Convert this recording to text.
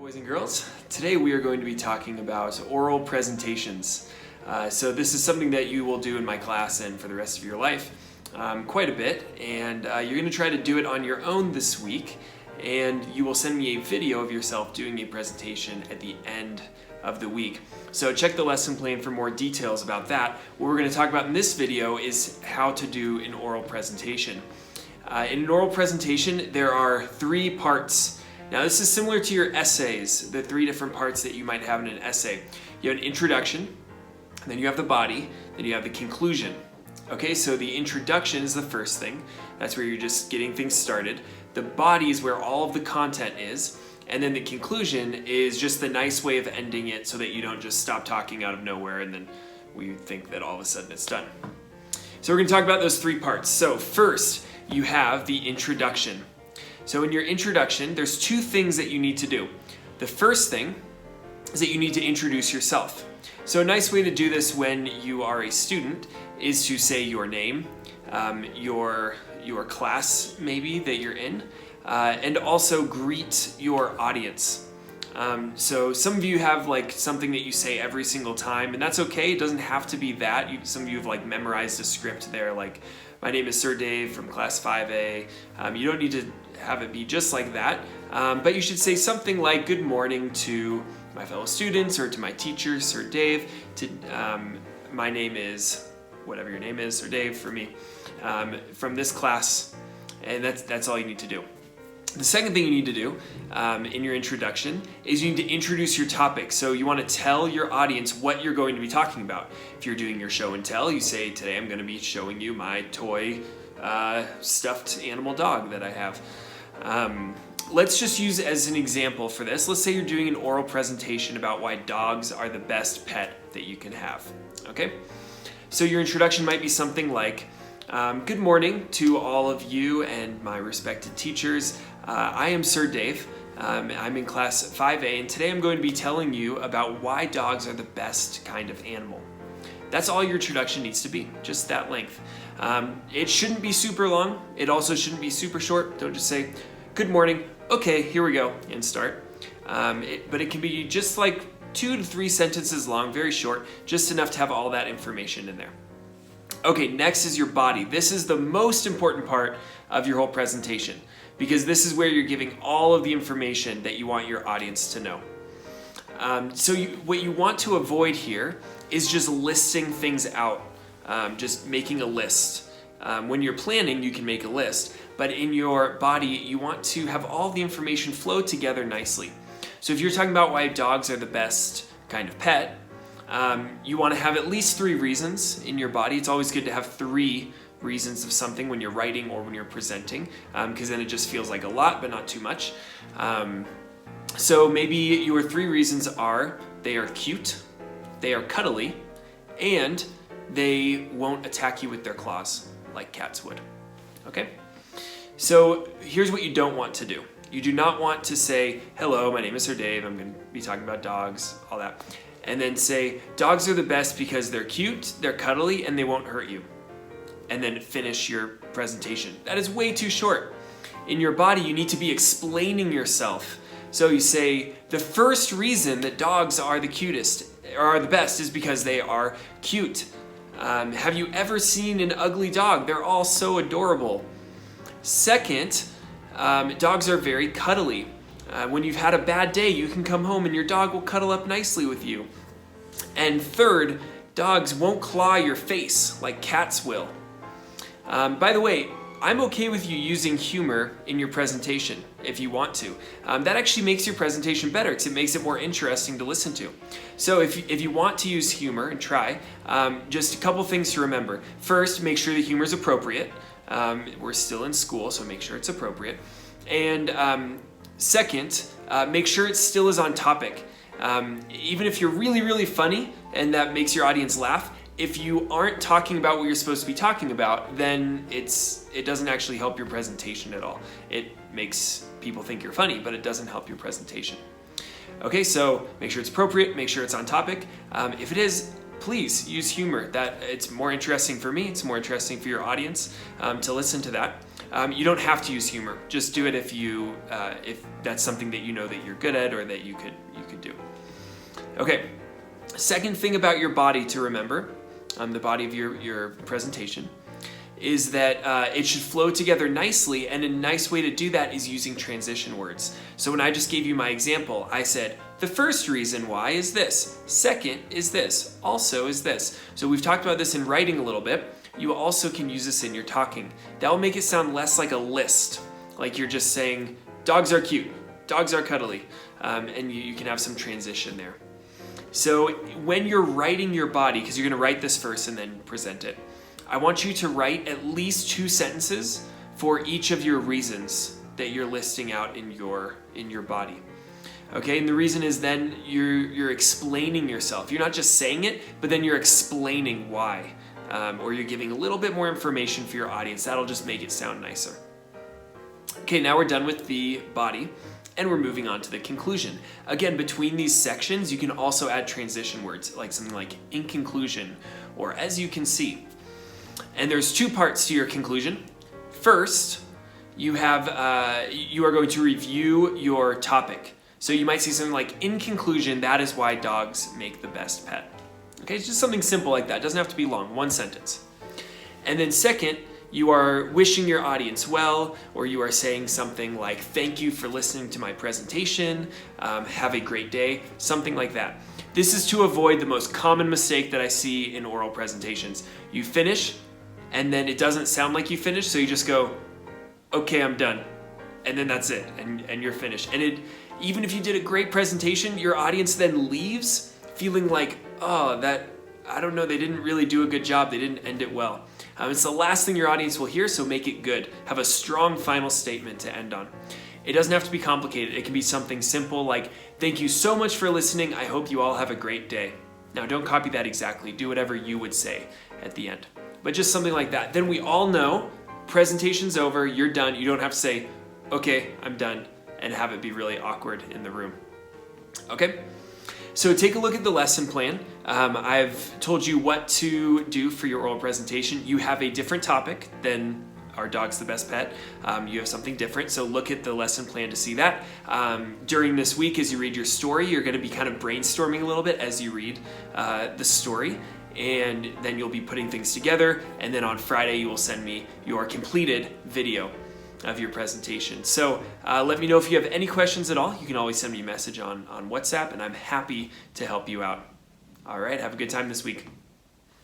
Boys and girls, today we are going to be talking about oral presentations. So this is something that you will do in my class and for the rest of your life quite a bit, and you're going to try to do it on your own this week, and you will send me a video of yourself doing a presentation at the end of the week. So check the lesson plan for more details about that. What we're going to talk about in this video is how to do an oral presentation. In an oral presentation, there are three parts. Now this is similar to your essays, the three different parts that you might have in an essay. You have an introduction, then you have the body, then you have the conclusion. Okay, so the introduction is the first thing. That's where you're just getting things started. The body is where all of the content is, and then the conclusion is just the nice way of ending it so that you don't just stop talking out of nowhere and then we think that all of a sudden it's done. So we're going to talk about those three parts. So first, you have the introduction. So in your introduction, there's two things that you need to do. The first thing is that you need to introduce yourself. So a nice way to do this when you are a student is to say your name, your class maybe that you're in, and also greet your audience. So some of you have like something that you say every single time, and that's okay. It doesn't have to be that. Some of you have like memorized a script there, like my name is Sir Dave from class 5A. You don't need to have it be just like that, but you should say something like good morning to my fellow students or to my teacher, Sir Dave. My name is whatever your name is, Sir Dave for me, from this class, and that's all you need to do. The second thing you need to do in your introduction is you need to introduce your topic. So you want to tell your audience what you're going to be talking about. If you're doing your show and tell, you say, today I'm going to be showing you my toy stuffed animal dog that I have. Let's just use as an example for this. Let's say you're doing an oral presentation about why dogs are the best pet that you can have. Okay? So your introduction might be something like, good morning to all of you and my respected teachers. I am Sir Dave. I'm in class 5A, and today I'm going to be telling you about why dogs are the best kind of animal. That's all your introduction needs to be, just that length. It shouldn't be super long. It also shouldn't be super short. Don't just say, good morning, okay, here we go, and start. But it can be just like 2 to 3 sentences long, very short, just enough to have all that information in there. Okay, next is your body. This is the most important part of your whole presentation because this is where you're giving all of the information that you want your audience to know. What you want to avoid here is just listing things out, just making a list. When you're planning, you can make a list, but in your body, you want to have all the information flow together nicely. So if you're talking about why dogs are the best kind of pet, you want to have at least 3 reasons in your body. It's always good to have 3 reasons of something when you're writing or when you're presenting, because then it just feels like a lot, but not too much. So maybe your 3 reasons are they are cute, they are cuddly, and they won't attack you with their claws like cats would. Okay? So here's what you don't want to do. You do not want to say, hello, my name is Sir Dave, I'm going to be talking about dogs, all that. And then say, dogs are the best because they're cute, they're cuddly, and they won't hurt you. And then finish your presentation. That is way too short. In your body, you need to be explaining yourself. So you say, the first reason that dogs are the cutest, or are the best, is because they are cute. Have you ever seen an ugly dog? They're all so adorable. Second, dogs are very cuddly. When you've had a bad day, you can come home and your dog will cuddle up nicely with you. And third, dogs won't claw your face like cats will. By the way, I'm okay with you using humor in your presentation if you want to. That actually makes your presentation better because it makes it more interesting to listen to. So if you want to use humor and try, just a couple things to remember. First, make sure the humor is appropriate. We're still in school, so make sure it's appropriate. And second, make sure it still is on topic. Even if you're really, really funny and that makes your audience laugh, if you aren't talking about what you're supposed to be talking about, then it doesn't actually help your presentation at all. It makes people think you're funny, but it doesn't help your presentation. Okay, so make sure it's appropriate, make sure it's on topic. If it is, please use humor. That it's more interesting for me, it's more interesting for your audience to listen to that. You don't have to use humor. Just do it if that's something that you know that you're good at or that you could do. Okay. Second thing about your body to remember, the body of your presentation, is that it should flow together nicely, and a nice way to do that is using transition words. So when I just gave you my example, I said, the first reason why is this, second is this, also is this. So we've talked about this in writing a little bit. You also can use this in your talking. That will make it sound less like a list, like you're just saying, dogs are cute, dogs are cuddly, and you can have some transition there. So when you're writing your body, because you're going to write this first and then present it, I want you to write at least 2 sentences for each of your reasons that you're listing out in your body. Okay, and the reason is then you're explaining yourself. You're not just saying it, but then you're explaining why, or you're giving a little bit more information for your audience. That'll just make it sound nicer. Okay, now we're done with the body, and we're moving on to the conclusion. Again, between these sections, you can also add transition words, like something like in conclusion, or as you can see. And there's 2 parts to your conclusion. First, you are going to review your topic. So you might see something like, in conclusion, that is why dogs make the best pet. Okay, it's just something simple like that. It doesn't have to be long, 1 sentence. And then second, you are wishing your audience well, or you are saying something like, thank you for listening to my presentation, have a great day, something like that. This is to avoid the most common mistake that I see in oral presentations. You finish, and then it doesn't sound like you finished, so you just go, okay, I'm done. And then that's it, and you're finished. And even if you did a great presentation, your audience then leaves feeling like, oh, I don't know, they didn't really do a good job, they didn't end it well. It's the last thing your audience will hear, so make it good. Have a strong final statement to end on. It doesn't have to be complicated. It can be something simple like, thank you so much for listening. I hope you all have a great day. Now, don't copy that exactly. Do whatever you would say at the end. But just something like that. Then we all know, presentation's over, you're done. You don't have to say, okay, I'm done, and have it be really awkward in the room. Okay? So take a look at the lesson plan. I've told you what to do for your oral presentation. You have a different topic than Our Dog's the Best Pet. You have something different, so look at the lesson plan to see that. During this week, as you read your story, you're going to be kind of brainstorming a little bit as you read the story, and then you'll be putting things together, and then on Friday you will send me your completed video of your presentation. So let me know if you have any questions at all. You can always send me a message on WhatsApp, and I'm happy to help you out. All right, have a good time this week.